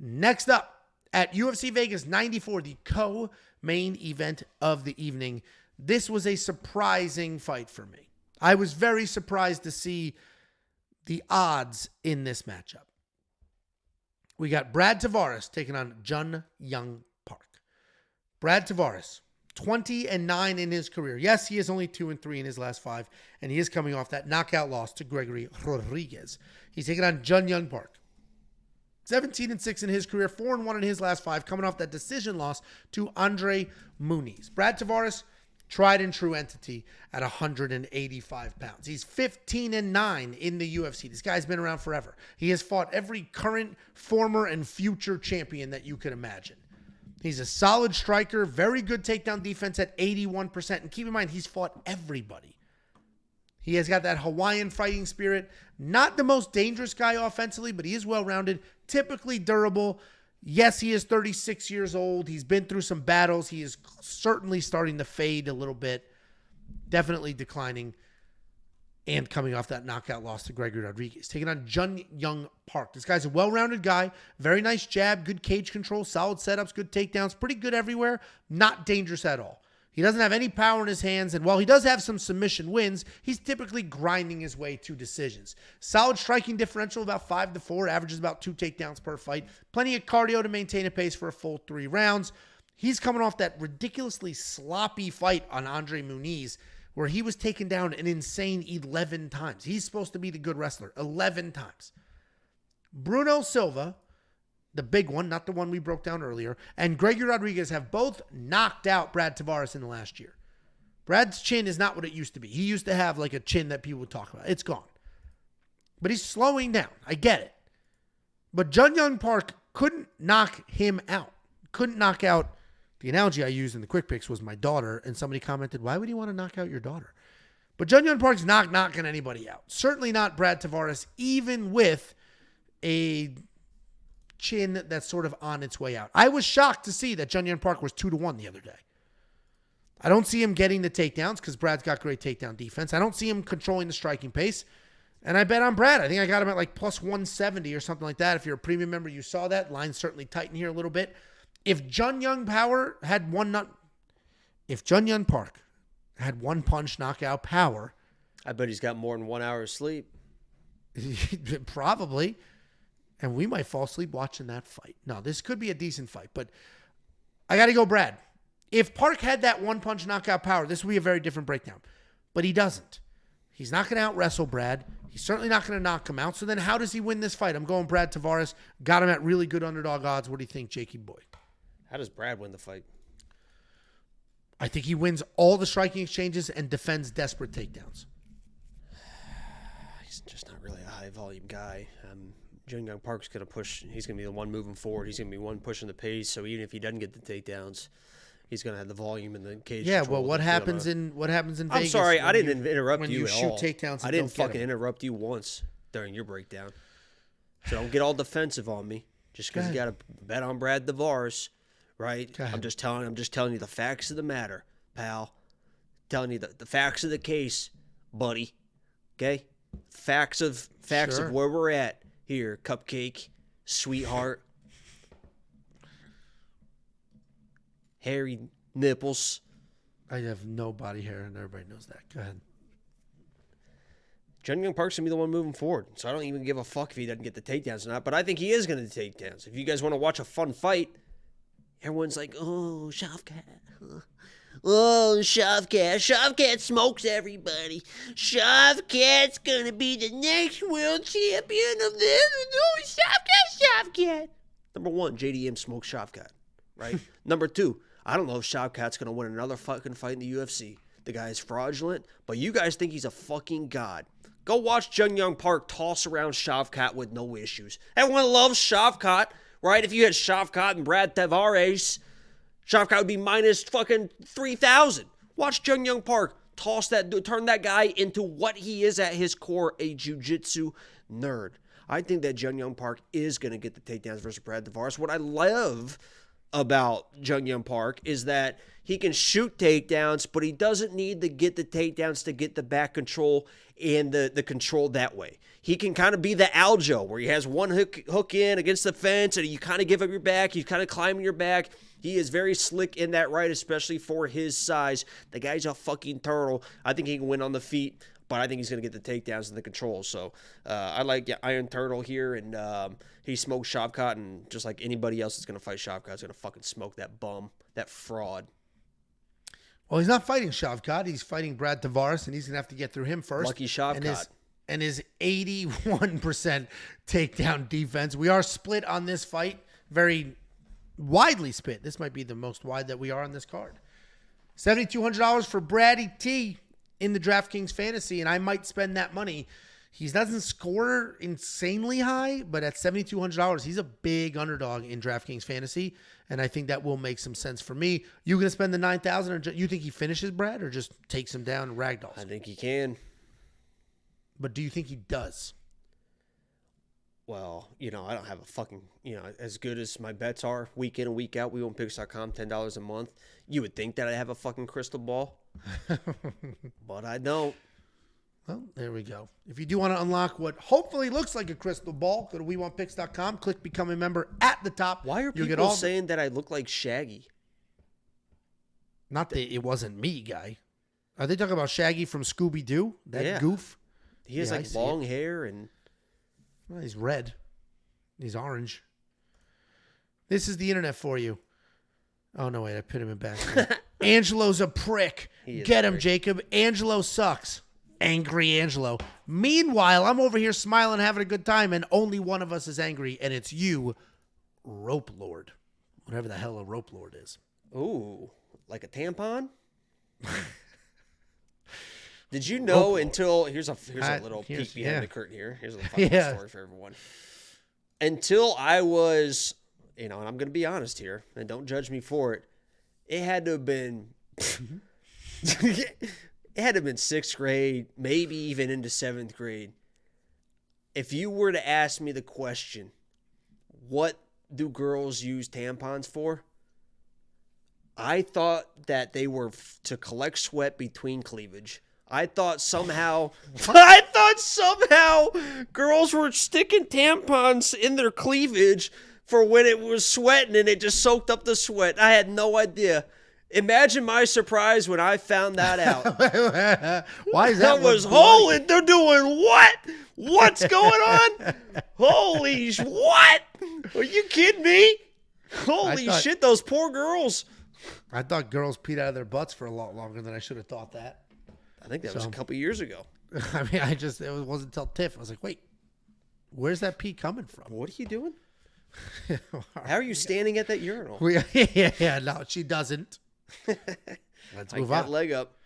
Next up, at UFC Vegas 94, the co-main event of the evening. This was a surprising fight for me. I was very surprised to see the odds in this matchup. We got Brad Tavares taking on Jun Yong Park. Brad Tavares, 20-9 in his career. Yes, he is only 2-3 in his last 5, and he is coming off that knockout loss to Gregory Rodriguez. He's taking on Jun Yong Park. 17-6 in his career, 4-1 in his last 5, coming off that decision loss to Andre Muniz. Brad Tavares, tried and true entity at 185 pounds. He's 15-9 in the UFC. This guy's been around forever. He has fought every current, former, and future champion that you could imagine. He's a solid striker, very good takedown defense at 81%. And keep in mind, he's fought everybody. He has got that Hawaiian fighting spirit. Not the most dangerous guy offensively, but he is well-rounded, typically durable. Yes, he is 36 years old. He's been through some battles. He is certainly starting to fade a little bit. Definitely declining. And coming off that knockout loss to Gregory Rodriguez. Taking on Jun Yong Park. This guy's a well-rounded guy. Very nice jab, good cage control, solid setups, good takedowns. Pretty good everywhere. Not dangerous at all. He doesn't have any power in his hands, and while he does have some submission wins, he's typically grinding his way to decisions. Solid striking differential, about 5-4, averages about 2 takedowns per fight. Plenty of cardio to maintain a pace for a full 3 rounds. He's coming off that ridiculously sloppy fight on Andre Muniz, where he was taken down an insane 11 times. He's supposed to be the good wrestler, 11 times. Bruno Silva, the big one, not the one we broke down earlier, and Gregory Rodriguez have both knocked out Brad Tavares in the last year. Brad's chin is not what it used to be. He used to have like a chin that people would talk about. It's gone. But he's slowing down. I get it. But Jun Yong Park couldn't knock him out. Couldn't knock out. The analogy I used in the quick picks was my daughter, and somebody commented, why would he want to knock out your daughter? But Jun Yong Park's not knocking anybody out. Certainly not Brad Tavares, even with a chin that's sort of on its way out. I was shocked to see that Jun Yong Park was 2-1 the other day. I don't see him getting the takedowns because Brad's got great takedown defense. I don't see him controlling the striking pace. And I bet on Brad. I think I got him at like plus 170 or something like that. If you're a premium member, you saw that. Line's certainly tighten here a little bit. If Jun Yong Park had one punch knockout power, I bet he's got more than 1 hour of sleep. Probably. And we might fall asleep watching that fight. No, this could be a decent fight, but I got to go Brad. If Park had that one-punch knockout power, this would be a very different breakdown. But he doesn't. He's not going to out-wrestle Brad. He's certainly not going to knock him out. So then how does he win this fight? I'm going Brad Tavares. Got him at really good underdog odds. What do you think, Jakey boy? How does Brad win the fight? I think he wins all the striking exchanges and defends desperate takedowns. He's just not really a high-volume guy. Jun Yong Park's going to push. He's going to be the one moving forward. He's going to be one pushing the pace. So even if he doesn't get the takedowns, he's going to have the volume and the cage. Yeah, well, what happens in Vegas? I'm sorry, I didn't interrupt you at all. When you shoot takedowns, I didn't fucking interrupt you once during your breakdown. So don't get all defensive on me just because you got to bet on Brad Tavares, right? I'm just telling you the facts of the matter, pal. Telling you the facts of the case, buddy. Okay, facts of where we're at. Here, cupcake, sweetheart, hairy nipples. I have no body hair, and everybody knows that. Go ahead. Jun Yong Park's going to be the one moving forward, so I don't even give a fuck if he doesn't get the takedowns or not, but I think he is going to take takedowns. If you guys want to watch a fun fight, everyone's like, oh, Shavkat. Oh, Shavkat. Shavkat smokes everybody. Shavkat's going to be the next world champion of this. Oh, Shavkat. Number one, JDM smokes Shavkat, right? Number two, I don't know if Shavkat's going to win another fucking fight in the UFC. The guy is fraudulent, but you guys think he's a fucking god. Go watch Jun Yong Park toss around Shavkat with no issues. Everyone loves Shavkat, right? If you had Shavkat and Brad Tavares, Shavkat would be minus fucking 3,000. Watch Jun Yong Park turn that guy into what he is at his core, a jiu-jitsu nerd. I think that Jun Yong Park is going to get the takedowns versus Brad Tavares. What I love about Jun Yong Park is that he can shoot takedowns, but he doesn't need to get the takedowns to get the back control and the control that way. He can kind of be the Aljo, where he has one hook in against the fence, and you kind of give up your back. He's kind of climbing your back. He is very slick in that right, especially for his size. The guy's a fucking turtle. I think he can win on the feet, but I think he's going to get the takedowns and the control. So I like Iron Turtle here, and he smoked Shavkat, and just like anybody else that's going to fight Shavkat is going to fucking smoke that bum, that fraud. Well, he's not fighting Shavkat. He's fighting Brad Tavares, and he's going to have to get through him first. Lucky Shavkat. And his 81% takedown defense. We are split on this fight. Very widely split. This might be the most wide that we are on this card. $7,200 for Braddy T in the DraftKings Fantasy, and I might spend that money. He doesn't score insanely high, but at $7,200, he's a big underdog in DraftKings Fantasy, and I think that will make some sense for me. You going to spend the $9,000, or you think he finishes Brad, or just takes him down and ragdolls? I think he can. But do you think he does? Well, I don't have a fucking, as good as my bets are week in and week out, WeWonPicks.com, $10 a month. You would think that I have a fucking crystal ball, but I don't. Well, there we go. If you do want to unlock what hopefully looks like a crystal ball, go to WeWonPicks.com, click Become a Member at the top. Why are people saying that I look like Shaggy? Not that it wasn't me, guy. Are they talking about Shaggy from Scooby-Doo? That goof? He has long hair and... Well, he's red. He's orange. This is the internet for you. Oh, no, wait. I put him in back. Angelo's a prick. Get him, Jacob. Angelo sucks. Angry Angelo. Meanwhile, I'm over here smiling, having a good time, and only one of us is angry, and it's you, Rope Lord. Whatever the hell a Rope Lord is. Ooh, like a tampon? Did you know until here's a little peek behind the curtain here. Here's a little fucking story for everyone. Until I was, and I'm going to be honest here, and don't judge me for it. It had to have been sixth grade, maybe even into seventh grade. If you were to ask me the question, what do girls use tampons for? I thought that they were to collect sweat between cleavage. I thought somehow girls were sticking tampons in their cleavage for when it was sweating and it just soaked up the sweat. I had no idea. Imagine my surprise when I found that out. Why is that? I was, holy, they're doing what? What's going on? Holy, what? Are you kidding me? Holy shit, those poor girls. I thought girls peed out of their butts for a lot longer than I should have thought that. I think that was a couple years ago. I mean, it wasn't until Tiff. I was like, wait, where's that pee coming from? What are you doing? How are you standing at that urinal? Yeah, no, she doesn't. Let's move on. Leg up.